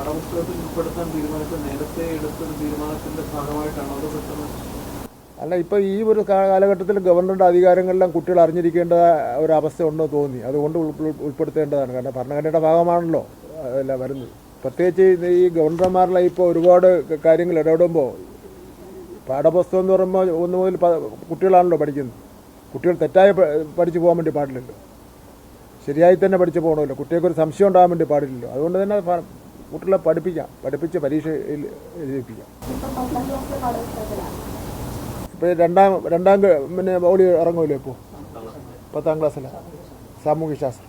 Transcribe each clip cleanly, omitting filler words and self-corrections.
പാഠപുസ്തകത്തിൽ ഉൾപ്പെടുത്താൻ തീരുമാനിച്ചത് നേരത്തെ എടുത്തൊരു തീരുമാനത്തിന്റെ ഭാഗമായിട്ടാണോ അത് പെട്ടെന്ന്? അല്ല, ഇപ്പോൾ ഈ ഒരു കാലഘട്ടത്തിൽ ഗവർണറുടെ അധികാരങ്ങളെല്ലാം കുട്ടികൾ അറിഞ്ഞിരിക്കേണ്ട ഒരവസ്ഥ ഉണ്ടോ തോന്നി, അതുകൊണ്ട് ഉൾപ്പെടുത്തേണ്ടതാണ്. കാരണം ഭരണഘടനയുടെ ഭാഗമാണല്ലോ അതെല്ലാം വരുന്നത്. പ്രത്യേകിച്ച് ഈ ഗവർണർമാരിലെ ഇപ്പോൾ ഒരുപാട് കാര്യങ്ങൾ ഇടപെടുമ്പോൾ പാഠപുസ്തകം എന്ന് പറയുമ്പോൾ 1 മുതൽ കുട്ടികളാണല്ലോ പഠിക്കുന്നത്. കുട്ടികൾ തെറ്റായി പഠിച്ചു പോകാൻ വേണ്ടി പാടില്ലല്ലോ, ശരിയായി തന്നെ പഠിച്ചു പോകണമല്ലോ. കുട്ടികൾക്കൊരു സംശയം ഉണ്ടാകാൻ വേണ്ടി പാടില്ലല്ലോ. അതുകൊണ്ട് തന്നെ കുട്ടികളെ പഠിപ്പിച്ച് പരീക്ഷയിൽ എഴുതിപ്പിക്കാം. ഇപ്പോൾ രണ്ടാം പിന്നെ ഓടി ഇറങ്ങുമല്ലോ ഇപ്പോൾ 10ാം ക്ലാസ്സിലെ സാമൂഹ്യശാസ്ത്രം.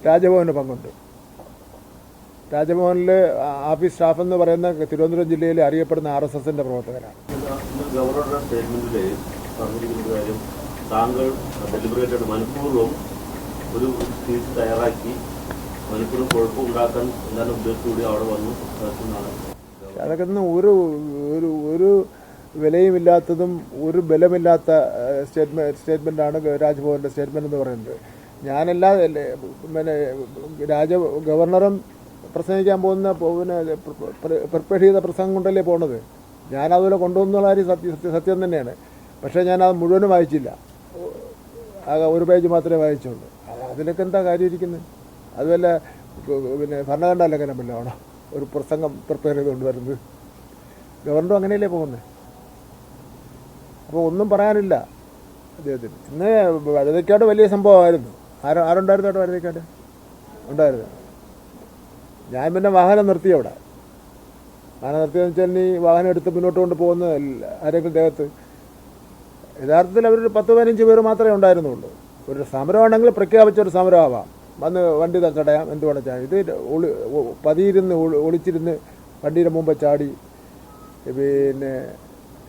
രാജ്ഭവന് പങ്കുണ്ട്. രാജ്ഭവനിൽ ഓഫീസ് സ്റ്റാഫ് എന്ന് പറയുന്ന തിരുവനന്തപുരം ജില്ലയിൽ അറിയപ്പെടുന്ന RSSന്റെ പ്രവർത്തകരാണ്. ഗവർണറുടെ സ്റ്റേറ്റ്മെന്റിൽ പറഞ്ഞിരിക്കുന്ന കാര്യം, താങ്കൾ ഡെലിബറേറ്റഡ് മനഃപൂർവ്വം ഒരു സ്പീച്ച് തയ്യാറാക്കി മനഃപൂർവ്വം കുഴപ്പമുണ്ടാക്കാൻ എന്താണ് ഉദ്ദേശത്തോടെ അവിടെ വന്നു എന്നാണ്. അതൊക്കെ ഒരു വിലയുമില്ലാത്തതും ഒരു ബലമില്ലാത്ത സ്റ്റേറ്റ്മെൻറ്റാണ് രാജ്ഭവൻ്റെ സ്റ്റേറ്റ്മെൻറ്റ് എന്ന് പറയുന്നത്. ഞാനെല്ലാ പിന്നെ ഗവർണറും പ്രസംഗിക്കാൻ പോകുന്ന പ്രിപ്പയർ ചെയ്ത പ്രസംഗം കൊണ്ടല്ലേ പോണത്. ഞാനതുപോലെ കൊണ്ടുവന്നുള്ള കാര്യം സത്യം തന്നെയാണ്. പക്ഷേ ഞാനത് മുഴുവനും വായിച്ചില്ല, ആകെ ഒരു പേജ് മാത്രമേ വായിച്ചുള്ളൂ. അതിലൊക്കെ എന്താ കാര്യം ഇരിക്കുന്നത്? അതുമല്ല പിന്നെ ഭരണഘടനാ ലംഘനമല്ല ആണോ ഒരു പ്രസംഗം പ്രിപ്പയർ ചെയ്തുകൊണ്ട് വരുന്നത്? ഗവർണറും അങ്ങനെയല്ലേ പോകുന്നത്. അപ്പോൾ ഒന്നും പറയാനില്ല അദ്ദേഹത്തിന്. ഇന്ന് വഴുതയ്ക്കാട് വലിയ സംഭവമായിരുന്നു. ആരുണ്ടായിരുന്നു അവിടെ? വഴുതയ്ക്കാട് ഉണ്ടായിരുന്നു. ഞാൻ പിന്നെ വാഹനം നിർത്തി അവിടെ. വാഹനം നിർത്തിയെന്ന് വെച്ചാൽ ഈ വാഹനം എടുത്ത് മുന്നോട്ട് കൊണ്ട് പോകുന്ന ആരെങ്കിലും ദേഹത്ത്. യഥാർത്ഥത്തിൽ അവരൊരു 10-15 പേര് മാത്രമേ ഉണ്ടായിരുന്നുള്ളൂ. ഒരു സമരമാണെങ്കിൽ പ്രഖ്യാപിച്ചൊരു സമരമാവാം, വന്ന് വണ്ടി തടയാം, എന്തുവേണം ചെയ്യാം. ഇത് പതിയിരുന്ന് ഒളിച്ചിരുന്ന് വണ്ടിയുടെ മുമ്പ് ചാടി പിന്നെ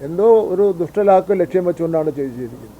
എന്തോ ഒരു ദുഷ്ടലാക്ക് ലക്ഷ്യം വെച്ചുകൊണ്ടാണ് ചെയ്തിരിക്കുന്നത്.